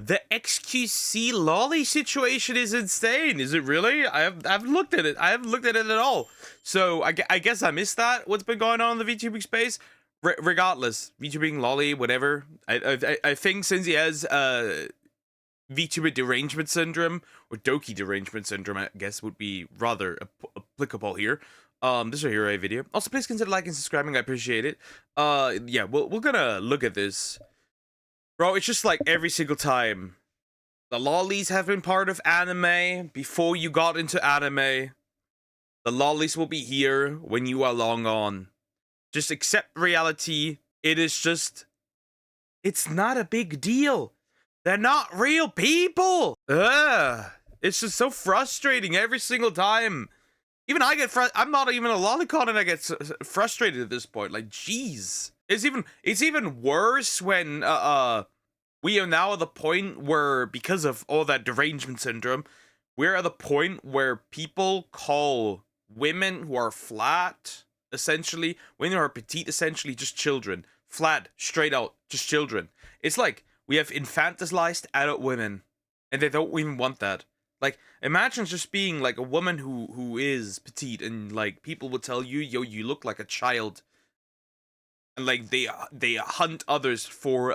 The xQc lolly situation is insane. Is it really? I've looked at it. I haven't looked at it at all. So I guess I missed that. What's been going on in the VTubing space? Regardless, VTubing lolly, whatever. I think since he has VTuber derangement syndrome or Doki derangement syndrome, I guess would be rather applicable here. This is a hero video. Also, please consider liking and subscribing. I appreciate it. Yeah, we're gonna look at this. Bro, it's just like every single time. The lollies have been part of anime before you got into anime. The lollies will be here when you are long gone. Just accept reality. It's not a big deal. They're not real people. Ugh. It's just so frustrating every single time. Even I get I'm not even a lolicon and I get frustrated at this point. Like, jeez. It's even worse when we are now at the point where, because of all that derangement syndrome, we're at the point where people call women who are flat, essentially, women who are petite, essentially just children. Flat, straight out, just children. It's like we have infantilized adult women, and they don't even want that. Like, imagine just being like a woman who is petite, and like people will tell you, yo, you look like a child. And like they hunt others for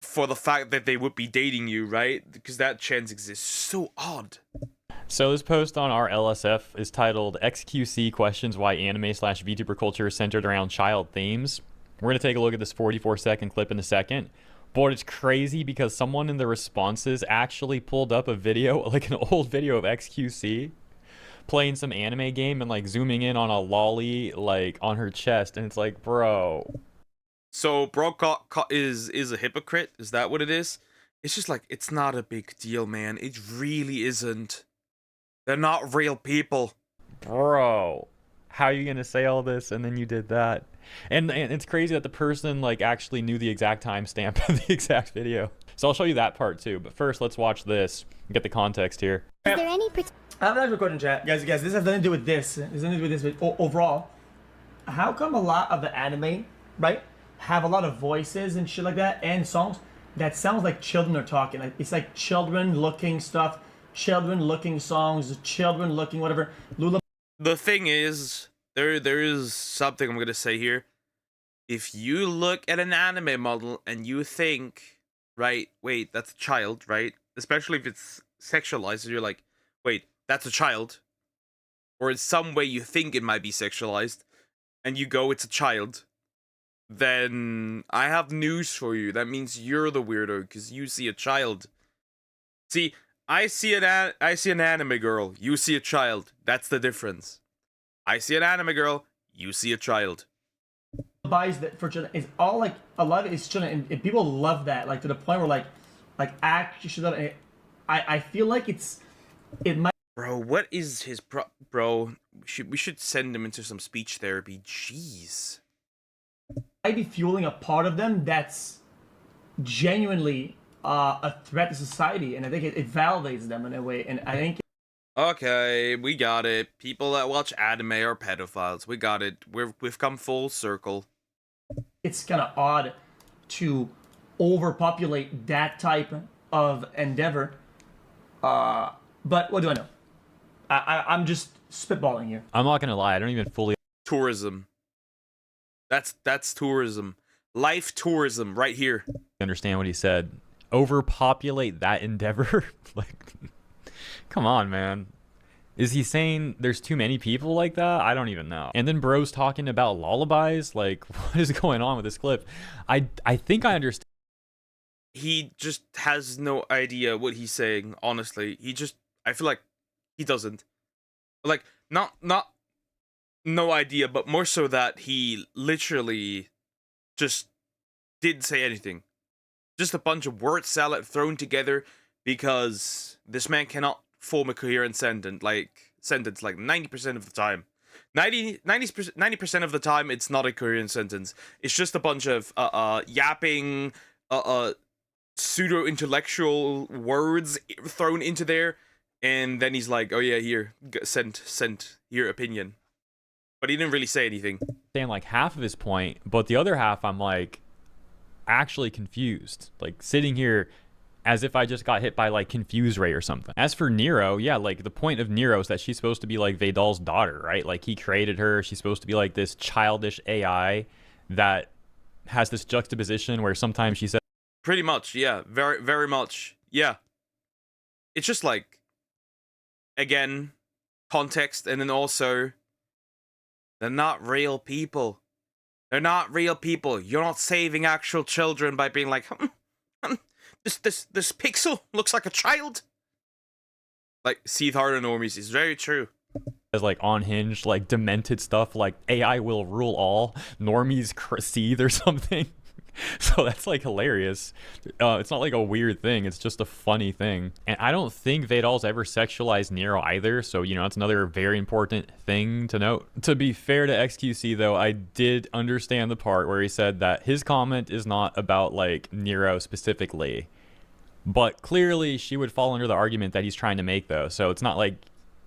for the fact that they would be dating you, right? Because that chance exists. So odd. So this post on our LSF is titled xQc questions why anime/VTuber culture is centered around child themes. We're going to take a look at this 44-second clip in a second. But it's crazy because someone in the responses actually pulled up a video, like an old video of xQc playing some anime game and like zooming in on a lolly like on her chest, and it's like, bro. So bro is a hypocrite? Is that what it is? It's just like, it's not a big deal, man. It really isn't. They're not real people. Bro, how are you gonna say all this and then you did that? And it's crazy that the person like actually knew the exact timestamp of the exact video. So I'll show you that part too. But first, let's watch this and get the context here. Is there any I'm not recording, chat. Guys, this has nothing to do with this. This has nothing to do with this, but overall, how come a lot of the anime, right, have a lot of voices and shit like that, and songs that sounds like children are talking? Like, it's like children looking stuff, children looking songs, children looking whatever. Lula. The thing is, there is something I'm gonna say here. If you look at an anime model and you think, right, wait, that's a child, right? Especially if it's sexualized, and you're like, wait, that's a child. Or in some way you think it might be sexualized, and you go, it's a child. Then I have news for you. That means you're the weirdo, because you see a child. See, I see an anime girl, you see a child. That's the difference. I see an anime girl, you see a child. Buys that for children is all like a lot of it is children, and people love that, like to the point where like actually I feel like it might. Bro, what is his bro? We should send him into some speech therapy. Jeez. Might be fueling a part of them that's genuinely a threat to society, and I think it validates them in a way, and I think. Okay, we got it. People that watch anime are pedophiles. We got it. We've come full circle. It's kind of odd to overpopulate that type of endeavor. But what do I know? I'm just spitballing here. I'm not gonna lie, I don't even fully Tourism. That's tourism. Life tourism right here. understand what he said. Overpopulate that endeavor? Like, come on, man. Is he saying there's too many people like that? I don't even know. And then bro's talking about lullabies. Like, what is going on with this clip? I think I understand. He just has no idea what he's saying, honestly. I feel like he doesn't. Like, not no idea, but more so that he literally just didn't say anything. Just a bunch of word salad thrown together because this man cannot form a coherent sentence like 90% of the time. 90% of the time it's not a coherent sentence. It's just a bunch of yapping pseudo intellectual words thrown into there, and then he's like, oh yeah, here, send your opinion. But he didn't really say anything. Saying like half of his point, but the other half I'm like, actually confused, like sitting here as if I just got hit by like confuse ray or something. As for Nero, yeah, like the point of Nero is that she's supposed to be like Vidal's daughter, right? Like he created her. She's supposed to be like this childish AI that has this juxtaposition where sometimes she says, Pretty much, yeah. Very, very much. Yeah. It's just like, again, context, and then also, they're not real people. They're not real people. You're not saving actual children by being like, this pixel looks like a child. Like, Seeth Hard and normies is very true. as like unhinged, like demented stuff like AI will rule all, normies seethe or something. So that's like hilarious. It's not like a weird thing, it's just a funny thing. And I don't think Vidal's ever sexualized Nero either, so you know, that's another very important thing to note. To be fair to xQc though, I did understand the part where he said that his comment is not about like Nero specifically, but clearly she would fall under the argument that he's trying to make though, so it's not like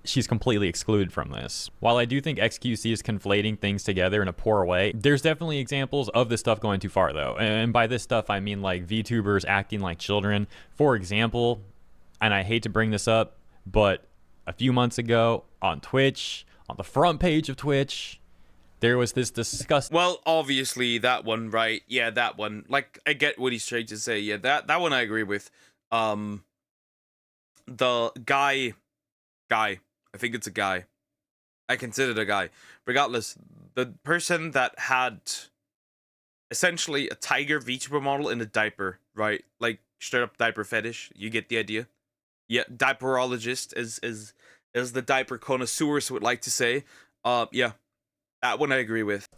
she's completely excluded from this. While I do think xQc is conflating things together in a poor way, there's definitely examples of this stuff going too far though. And by this stuff, I mean like VTubers acting like children. For example, and I hate to bring this up, but a few months ago on Twitch, on the front page of Twitch, there was this disgusting... Well, obviously that one, right? Yeah, that one. Like, I get what he's trying to say. Yeah, that one I agree with. The guy, I think it's a guy. I consider it a guy. Regardless, the person that had essentially a tiger VTuber model in a diaper, right? Like straight up diaper fetish. You get the idea. Yeah, diaperologist as the diaper connoisseurs would like to say. Yeah, that one I agree with.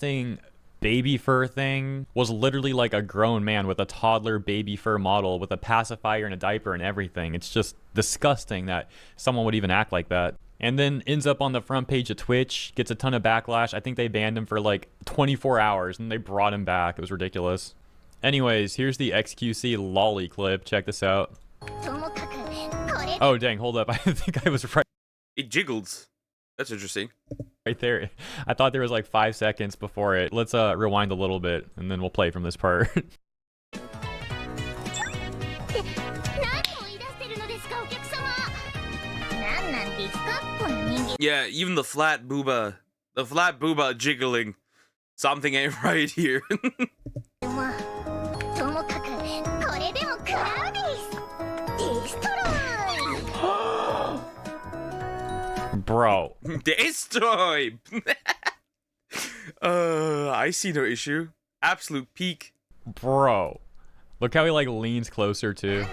Baby fur thing was literally like a grown man with a toddler baby fur model with a pacifier and a diaper and everything. It's just disgusting that someone would even act like that. And then ends up on the front page of Twitch, gets a ton of backlash. I think they banned him for like 24 hours and they brought him back. It was ridiculous. Anyways, here's the xQc lolly clip. Check this out. Oh dang, hold up. I think I was right. It jiggles. That's interesting. Right there. I thought there was like 5 seconds before it. Let's rewind a little bit and then we'll play from this part. Yeah, even the flat booba jiggling. Something ain't right here. Bro. Destroy! I see no issue. Absolute peak. Bro. Look how he like leans closer too.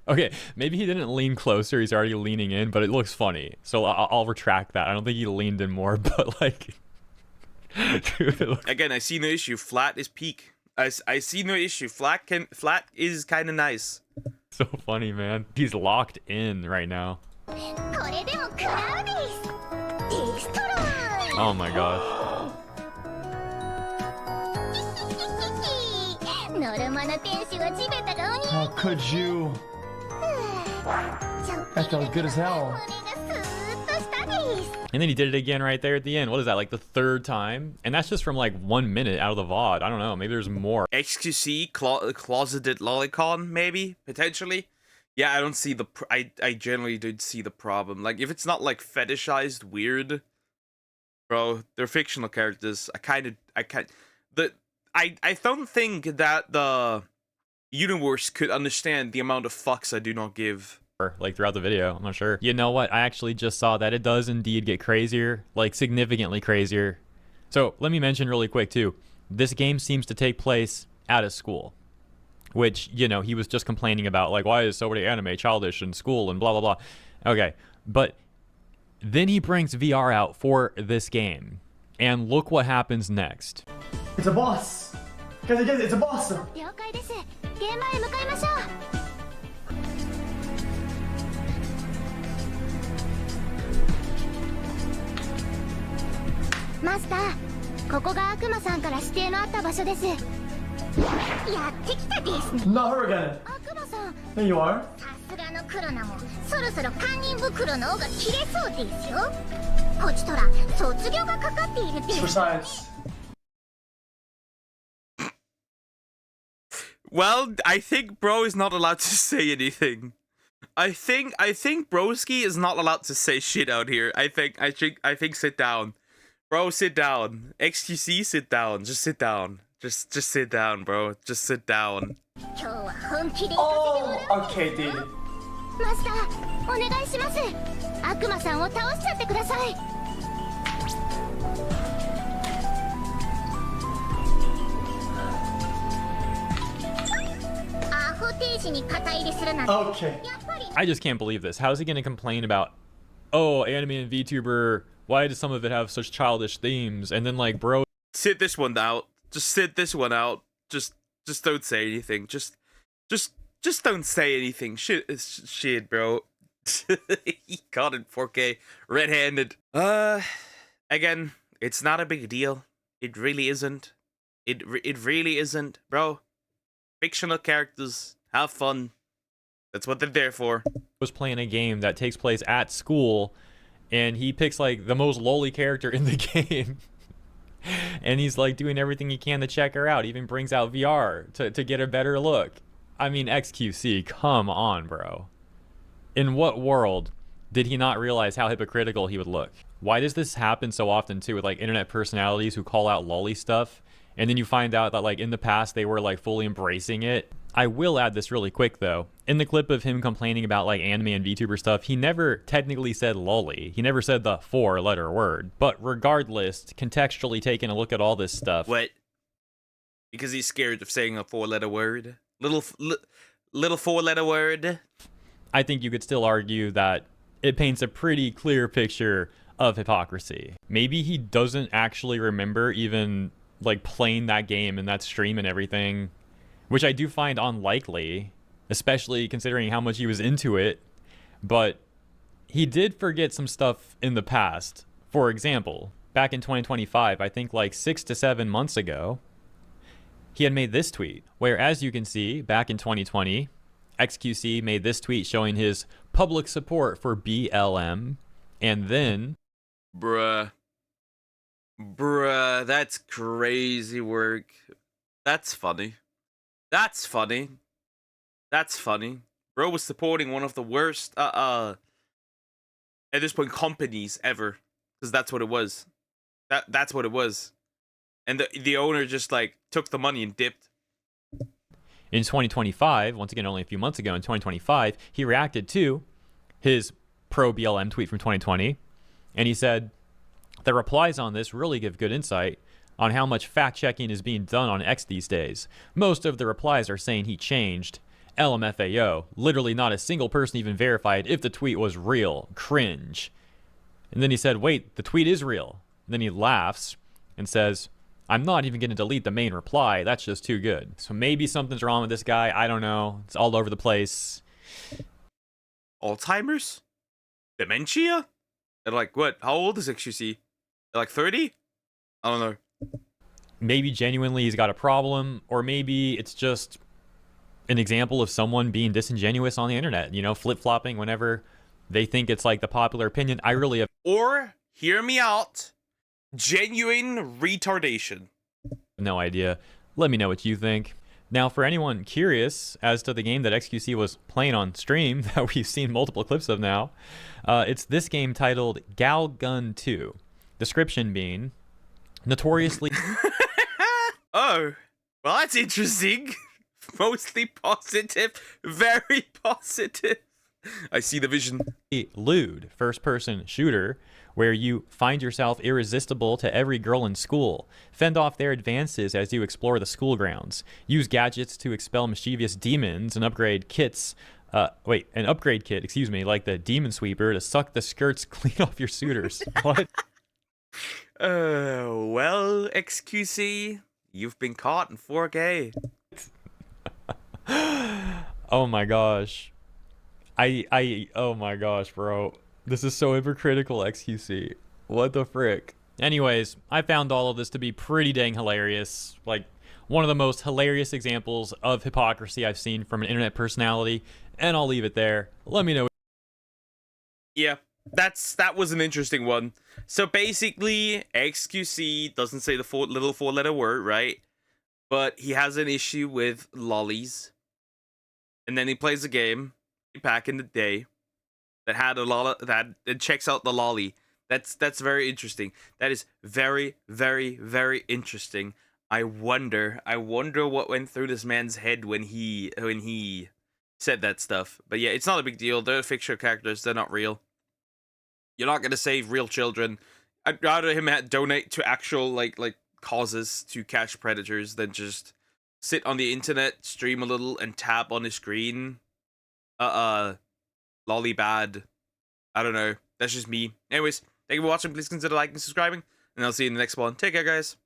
Okay, maybe he didn't lean closer, he's already leaning in, but it looks funny. So I'll retract that. I don't think he leaned in more, but like... Dude, again, I see no issue. Flat is peak. I see no issue. Flat is kind of nice. So funny, man. He's locked in right now. Oh my gosh. How could you? That felt good as hell. And then he did it again right there at the end. What is that, like the 3rd time? And that's just from like 1 minute out of the VOD. I don't know, maybe there's more. xQc, closeted lolicon, maybe, potentially. Yeah, I don't see the... I generally don't see the problem. Like, if it's not like fetishized weird, bro, they're fictional characters. I don't think that the universe could understand the amount of fucks I do not give. Like throughout the video, I'm not sure. You know what? I actually just saw that it does indeed get crazier, like significantly crazier. So let me mention really quick too. This game seems to take place at a school, which, you know, he was just complaining about, like, why is so many anime childish in school and blah, blah, blah. Okay, but then he brings VR out for this game, and look what happens next. It's a boss. Guys, it's a boss. Master, ここが悪魔さんから指定のあった場所です。やってきたですね。 Not her again. 悪魔さん。 There you are. さすがのクロナもそろそろ堪忍袋の尾が切れそうですよ。こちとら卒業がかかっているって。For science. Well, I think bro is not allowed to say anything. I think broski is not allowed to say shit out here. I think sit down. Bro, sit down. xQc, sit down. Just sit down. Just sit down, bro. Just sit down. 今日は本気で行かせてもらう Oh, okay, dude. マスターお願いします悪魔さんを倒しちゃってくださいアホ停止に肩入れするなんて Okay. やっぱり I just can't believe this. How is he going to complain about, oh, anime and VTuber, why does some of it have such childish themes? And then like, bro, Sit this one out. Just sit this one out. Just don't say anything. Just don't say anything. Shit, bro. He caught it 4K red-handed. Again, it's not a big deal. It really isn't. It really isn't, bro. Fictional characters have fun. That's what they're there for. was playing a game that takes place at school, and he picks like the most lowly character in the game. And he's like doing everything he can to check her out, even brings out VR to get a better look. I mean, xQc, come on, bro. In what world did he not realize how hypocritical he would look? Why does this happen so often too with like internet personalities who call out lolly stuff, and then you find out that like in the past they were like fully embracing it? I will add this really quick though. In the clip of him complaining about like anime and VTuber stuff, he never technically said lolly. He never said the 4-letter word. But regardless, contextually taking a look at all this stuff. What? Because he's scared of saying a 4-letter word? Little 4-letter word? I think you could still argue that it paints a pretty clear picture of hypocrisy. Maybe he doesn't actually remember even like playing that game in that stream and everything, which I do find unlikely, especially considering how much he was into it. But he did forget some stuff in the past. For example, back in 2025, I think like 6 to 7 months ago, he had made this tweet, where as you can see, back in 2020, xQc made this tweet showing his public support for BLM, and then... Bruh, that's crazy work. That's funny. That's funny. Bro was supporting one of the worst, at this point, companies ever. Because that's what it was. That's what it was. And the owner just, like, took the money and dipped. In 2025, once again, only a few months ago, in 2025, he reacted to his pro-BLM tweet from 2020. And he said, the replies on this really give good insight on how much fact-checking is being done on X these days. Most of the replies are saying he changed. LMFAO. Literally not a single person even verified if the tweet was real. Cringe. And then he said, wait, the tweet is real. And then he laughs and says, I'm not even going to delete the main reply. That's just too good. So maybe something's wrong with this guy. I don't know. It's all over the place. Alzheimer's? Dementia? And like, what? How old is xQc? Like 30? I don't know. Maybe genuinely he's got a problem, or maybe it's just an example of someone being disingenuous on the internet, you know, flip-flopping whenever they think it's like the popular opinion. I really have Or, hear me out, genuine retardation. no idea. Let me know what you think. Now, for anyone curious as to the game that xQc was playing on stream that we've seen multiple clips of now, it's this game titled Gal Gun 2. Description being notoriously Oh, well, that's interesting. Mostly positive, very positive. I see the vision. lewd first-person shooter where you find yourself irresistible to every girl in school, fend off their advances as you explore the school grounds, use gadgets to expel mischievous demons, and upgrade kits. An upgrade kit, excuse me, like the Demon Sweeper to suck the skirts clean off your suitors. What? Well, xQc, you've been caught in 4K. Oh my gosh. Oh my gosh, bro. This is so hypocritical, xQc. What the frick? Anyways, I found all of this to be pretty dang hilarious. Like, one of the most hilarious examples of hypocrisy I've seen from an internet personality, and I'll leave it there. Let me know. Yeah, that was an interesting one. So basically, xQc doesn't say the little 4-letter word, right? but he has an issue with lollies. And then he plays a game back in the day that had a lot of that. It checks out the lolly. That's very interesting. That is very, very, very interesting. I wonder what went through this man's head when he said that stuff. But yeah, it's not a big deal. They're fictional characters. They're not real. You're not gonna save real children. I'd rather him donate to actual like causes to catch predators than just sit on the internet, stream a little, and tap on his screen. Lolly bad. I don't know. That's just me. Anyways, thank you for watching. Please consider liking and subscribing, and I'll see you in the next one. Take care, guys.